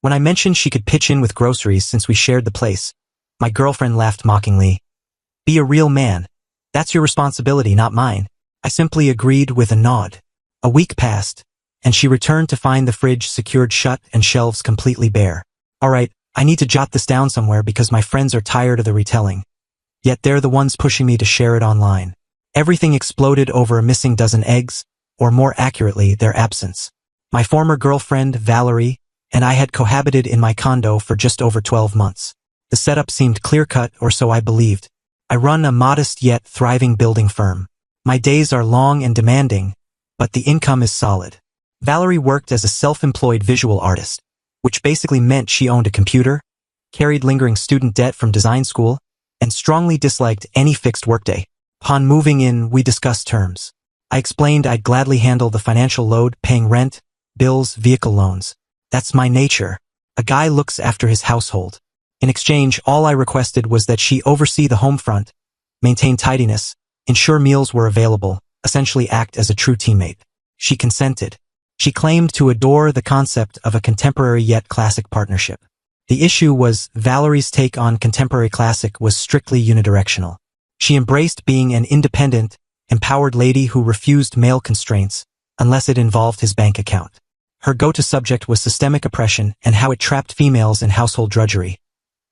When I mentioned she could pitch in with groceries since we shared the place, my girlfriend laughed mockingly. Be a real man. That's your responsibility, not mine. I simply agreed with a nod. A week passed, and she returned to find the fridge secured shut and shelves completely bare. All right, I need to jot this down somewhere because my friends are tired of the retelling. Yet they're the ones pushing me to share it online. Everything exploded over a missing dozen eggs, or more accurately, their absence. My former girlfriend, Valerie, and I had cohabited in my condo for just over 12 months. The setup seemed clear-cut, or so I believed. I run a modest yet thriving building firm. My days are long and demanding, but the income is solid. Valerie worked as a self-employed visual artist, which basically meant she owned a computer, carried lingering student debt from design school, and strongly disliked any fixed workday. Upon moving in, we discussed terms. I explained I'd gladly handle the financial load, paying rent, bills, vehicle loans. That's my nature. A guy looks after his household. In exchange, all I requested was that she oversee the home front, maintain tidiness, ensure meals were available, essentially act as a true teammate. She consented. She claimed to adore the concept of a contemporary yet classic partnership. The issue was Valerie's take on contemporary classic was strictly unidirectional. She embraced being an independent, empowered lady who refused male constraints unless it involved his bank account. Her go-to subject was systemic oppression and how it trapped females in household drudgery,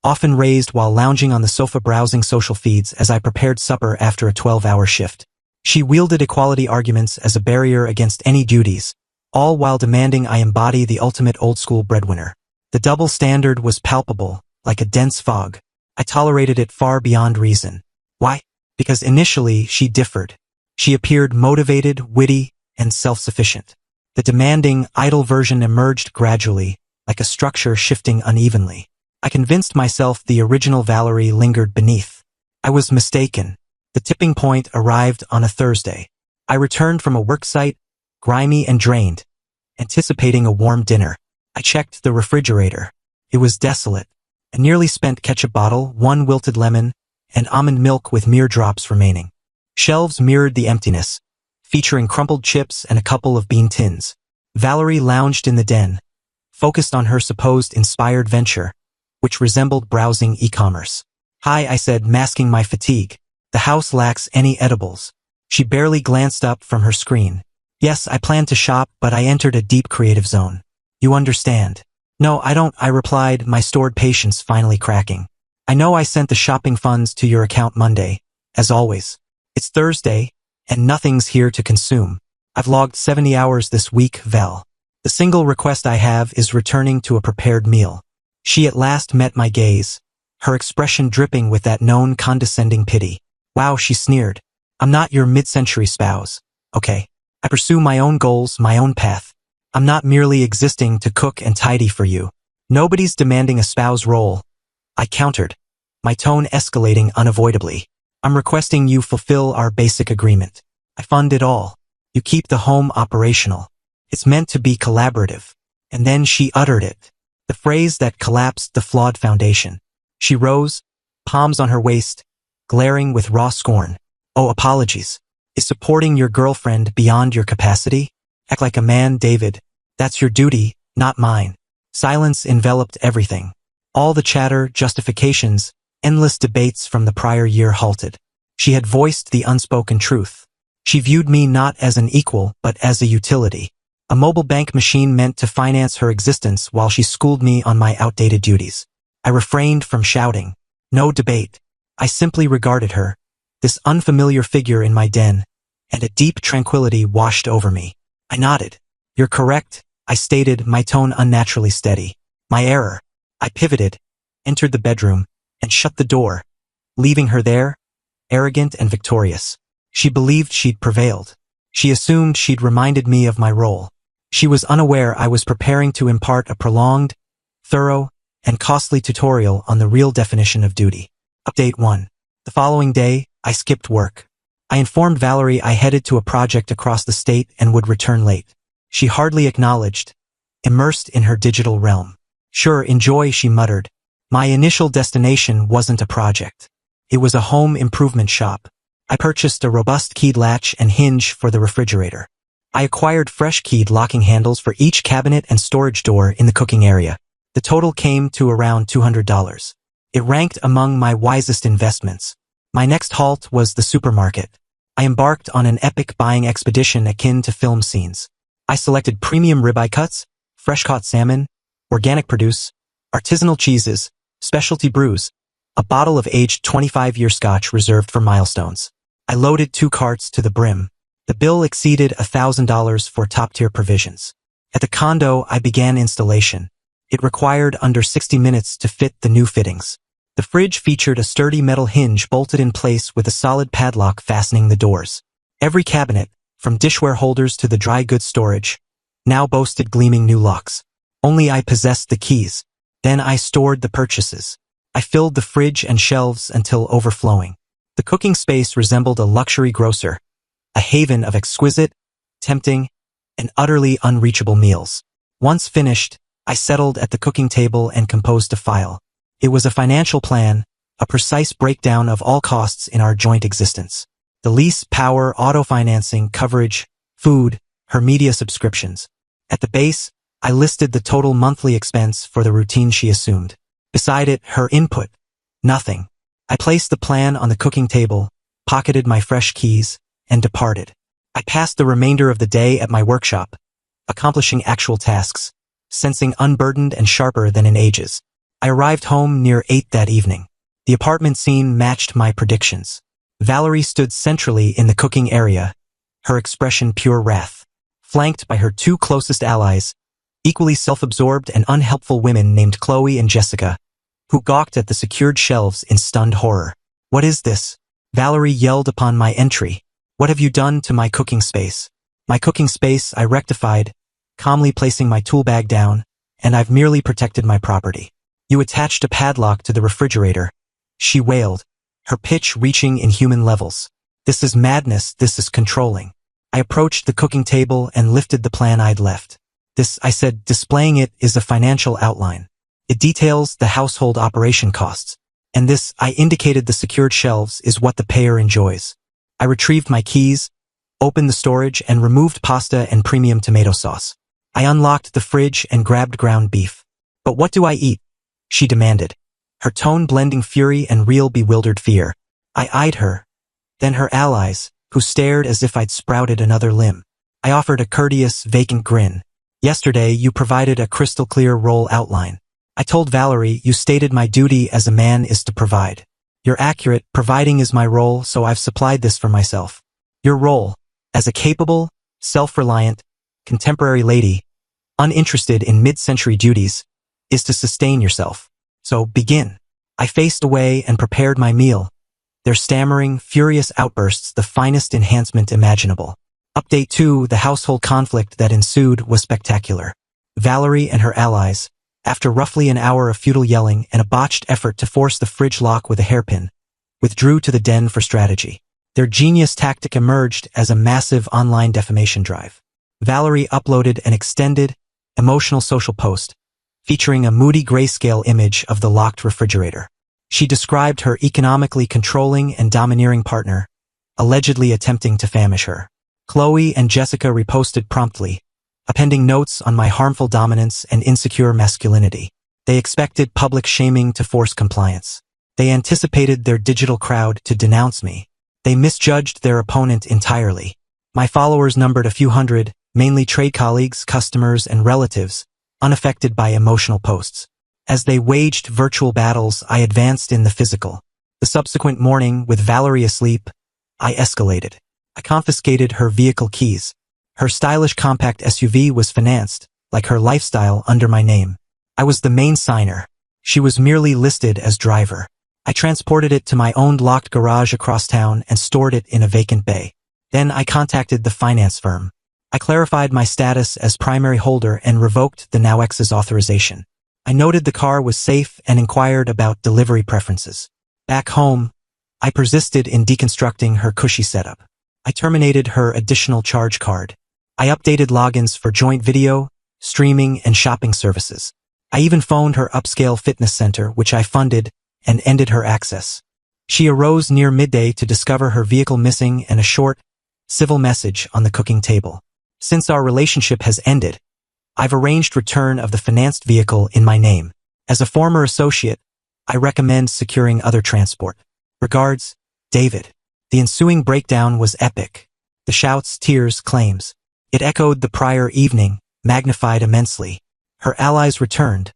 often raised while lounging on the sofa browsing social feeds as I prepared supper after a 12-hour shift. She wielded equality arguments as a barrier against any duties, all while demanding I embody the ultimate old-school breadwinner. The double standard was palpable, like a dense fog. I tolerated it far beyond reason. Why? Because initially she differed. She appeared motivated, witty, and self-sufficient. The demanding, idle version emerged gradually, like a structure shifting unevenly. I convinced myself the original Valerie lingered beneath. I was mistaken. The tipping point arrived on a Thursday. I returned from a work site, grimy and drained, anticipating a warm dinner. I checked the refrigerator. It was desolate. A nearly spent ketchup bottle, one wilted lemon, and almond milk with mere drops remaining. Shelves mirrored the emptiness, featuring crumpled chips and a couple of bean tins. Valerie lounged in the den, focused on her supposed inspired venture, which resembled browsing e-commerce. Hi, I said, masking my fatigue. The house lacks any edibles. She barely glanced up from her screen. Yes, I planned to shop, but I entered a deep creative zone. You understand? No, I don't, I replied, my stored patience finally cracking. I know I sent the shopping funds to your account Monday, as always. It's Thursday, and nothing's here to consume. I've logged 70 hours this week, Val. The single request I have is returning to a prepared meal. She at last met my gaze, her expression dripping with that known condescending pity. Wow, she sneered. I'm not your mid-century spouse. Okay. I pursue my own goals, my own path. I'm not merely existing to cook and tidy for you. Nobody's demanding a spouse role. I countered, my tone escalating unavoidably. I'm requesting you fulfill our basic agreement. I fund it all. You keep the home operational. It's meant to be collaborative. And then she uttered it. The phrase that collapsed the flawed foundation. She rose, palms on her waist, glaring with raw scorn. Oh, apologies. Is supporting your girlfriend beyond your capacity? Act like a man, David. That's your duty, not mine. Silence enveloped everything. All the chatter, justifications, endless debates from the prior year halted. She had voiced the unspoken truth. She viewed me not as an equal, but as a utility. A mobile bank machine meant to finance her existence while she schooled me on my outdated duties. I refrained from shouting. No debate. I simply regarded her, this unfamiliar figure in my den, and a deep tranquility washed over me. I nodded. You're correct, I stated, my tone unnaturally steady. My error. I pivoted, entered the bedroom, and shut the door, leaving her there, arrogant and victorious. She believed she'd prevailed. She assumed she'd reminded me of my role. She was unaware I was preparing to impart a prolonged, thorough, and costly tutorial on the real definition of duty. Update 1. The following day, I skipped work. I informed Valerie I headed to a project across the state and would return late. She hardly acknowledged, immersed in her digital realm. Sure, enjoy, she muttered. My initial destination wasn't a project. It was a home improvement shop. I purchased a robust keyed latch and hinge for the refrigerator. I acquired fresh keyed locking handles for each cabinet and storage door in the cooking area. The total came to around $200. It ranked among my wisest investments. My next halt was the supermarket. I embarked on an epic buying expedition akin to film scenes. I selected premium ribeye cuts, fresh-caught salmon, organic produce, artisanal cheeses, specialty brews, a bottle of aged 25-year scotch reserved for milestones. I loaded 2 carts to the brim. The bill exceeded $1,000 for top-tier provisions. At the condo, I began installation. It required under 60 minutes to fit the new fittings. The fridge featured a sturdy metal hinge bolted in place with a solid padlock fastening the doors. Every cabinet, from dishware holders to the dry goods storage, now boasted gleaming new locks. Only I possessed the keys. Then I stored the purchases. I filled the fridge and shelves until overflowing. The cooking space resembled a luxury grocer, a haven of exquisite, tempting, and utterly unreachable meals. Once finished, I settled at the cooking table and composed a file. It was a financial plan, a precise breakdown of all costs in our joint existence. The lease, power, auto financing, coverage, food, her media subscriptions. At the base, I listed the total monthly expense for the routine she assumed. Beside it, her input. Nothing. I placed the plan on the cooking table, pocketed my fresh keys, and departed. I passed the remainder of the day at my workshop, accomplishing actual tasks, sensing unburdened and sharper than in ages. I arrived home near 8 that evening. The apartment scene matched my predictions. Valerie stood centrally in the cooking area, her expression pure wrath, flanked by her 2 closest allies, equally self-absorbed and unhelpful women named Chloe and Jessica, who gawked at the secured shelves in stunned horror. "What is this?" Valerie yelled upon my entry. "What have you done to my cooking space?" "My cooking space," I rectified, calmly placing my tool bag down, "and I've merely protected my property." "You attached a padlock to the refrigerator," she wailed, her pitch reaching inhuman levels. "This is madness, this is controlling." I approached the cooking table and lifted the plan I'd left. "This," I said, displaying it, "is a financial outline. It details the household operation costs. And this," I indicated the secured shelves, "is what the payer enjoys." I retrieved my keys, opened the storage, and removed pasta and premium tomato sauce. I unlocked the fridge and grabbed ground beef. "But what do I eat?" she demanded, her tone blending fury and real bewildered fear. I eyed her, then her allies, who stared as if I'd sprouted another limb. I offered a courteous, vacant grin. "Yesterday, you provided a crystal-clear role outline. I told Valerie, you stated my duty as a man is to provide. You're accurate, providing is my role, so I've supplied this for myself. Your role, as a capable, self-reliant, contemporary lady, uninterested in mid-century duties, is to sustain yourself. So begin." I faced away and prepared my meal, their stammering, furious outbursts the finest enhancement imaginable. Update 2: the household conflict that ensued was spectacular. Valerie and her allies, after roughly an hour of futile yelling and a botched effort to force the fridge lock with a hairpin, withdrew to the den for strategy. Their genius tactic emerged as a massive online defamation drive. Valerie uploaded an extended, emotional social post, featuring a moody grayscale image of the locked refrigerator. She described her economically controlling and domineering partner, allegedly attempting to famish her. Chloe and Jessica reposted promptly, appending notes on my harmful dominance and insecure masculinity. They expected public shaming to force compliance. They anticipated their digital crowd to denounce me. They misjudged their opponent entirely. My followers numbered a few hundred, mainly trade colleagues, customers, and relatives, unaffected by emotional posts. As they waged virtual battles, I advanced in the physical. The subsequent morning, with Valerie asleep, I escalated. I confiscated her vehicle keys. Her stylish compact SUV was financed, like her lifestyle, under my name. I was the main signer. She was merely listed as driver. I transported it to my own locked garage across town and stored it in a vacant bay. Then I contacted the finance firm. I clarified my status as primary holder and revoked the now ex's authorization. I noted the car was safe and inquired about delivery preferences. Back home, I persisted in deconstructing her cushy setup. I terminated her additional charge card. I updated logins for joint video, streaming, and shopping services. I even phoned her upscale fitness center, which I funded, and ended her access. She arose near midday to discover her vehicle missing and a short, civil message on the cooking table. "Since our relationship has ended, I've arranged return of the financed vehicle in my name. As a former associate, I recommend securing other transport. Regards, David. The ensuing breakdown was epic. The shouts, tears, claims. It echoed the prior evening, magnified immensely. Her allies returned,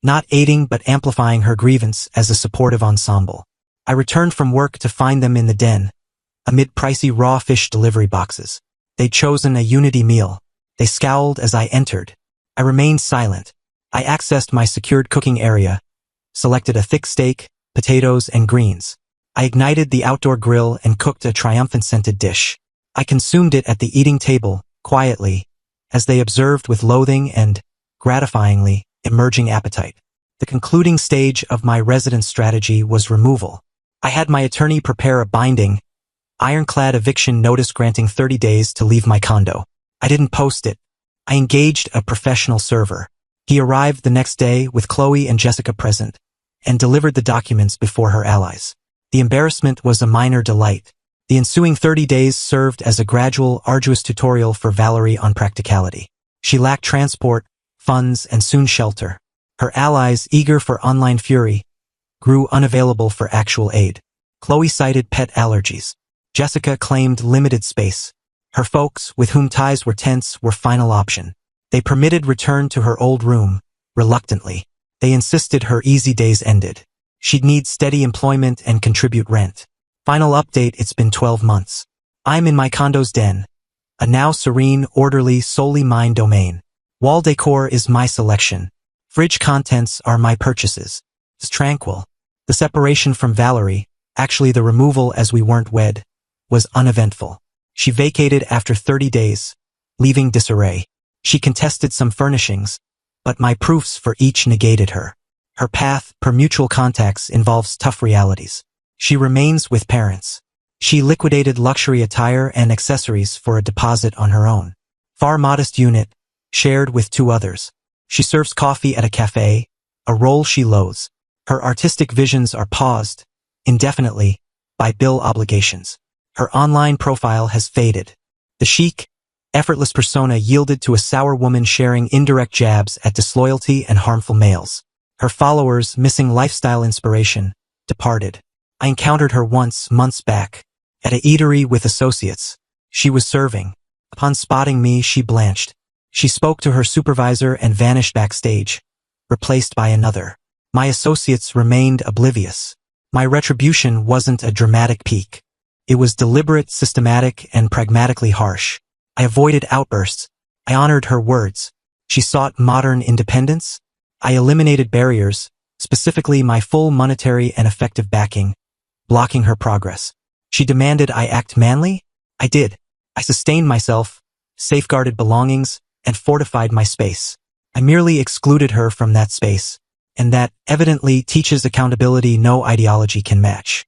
not aiding but amplifying her grievance as a supportive ensemble. I returned from work to find them in the den, amid pricey raw fish delivery boxes. They'd chosen a unity meal. They scowled as I entered. I remained silent. I accessed my secured cooking area, selected a thick steak, potatoes, and greens. I ignited the outdoor grill and cooked a triumphant scented dish. I consumed it at the eating table, quietly, as they observed with loathing and, gratifyingly, emerging appetite. The concluding stage of my residence strategy was removal. I had my attorney prepare a binding, ironclad eviction notice granting 30 days to leave my condo. I didn't post it. I engaged a professional server. He arrived the next day with Chloe and Jessica present, and delivered the documents before her allies. The embarrassment was a minor delight. The ensuing 30 days served as a gradual, arduous tutorial for Valerie on practicality. She lacked transport, funds, and soon shelter. Her allies, eager for online fury, grew unavailable for actual aid. Chloe cited pet allergies. Jessica claimed limited space. Her folks, with whom ties were tense, were final option. They permitted return to her old room, reluctantly. They insisted her easy days ended. She'd need steady employment and contribute rent. Final update, it's been 12 months. I'm in my condo's den. A now serene, orderly, solely mine domain. Wall decor is my selection. Fridge contents are my purchases. It's tranquil. The separation from Valerie, actually the removal as we weren't wed, was uneventful. She vacated after 30 days, leaving disarray. She contested some furnishings, but my proofs for each negated her. Her path, per mutual contacts, involves tough realities. She remains with parents. She liquidated luxury attire and accessories for a deposit on her own. Far modest unit, shared with 2 others. She serves coffee at a cafe, a role she loathes. Her artistic visions are paused, indefinitely, by bill obligations. Her online profile has faded. The chic, effortless persona yielded to a sour woman sharing indirect jabs at disloyalty and harmful males. Her followers, missing lifestyle inspiration, departed. I encountered her once, months back, at a eatery with associates. She was serving. Upon spotting me, she blanched. She spoke to her supervisor and vanished backstage, replaced by another. My associates remained oblivious. My retribution wasn't a dramatic peak. It was deliberate, systematic, and pragmatically harsh. I avoided outbursts. I honored her words. She sought modern independence. I eliminated barriers, specifically my full monetary and effective backing, blocking her progress. She demanded I act manly? I did. I sustained myself, safeguarded belongings, and fortified my space. I merely excluded her from that space, and that evidently teaches accountability no ideology can match.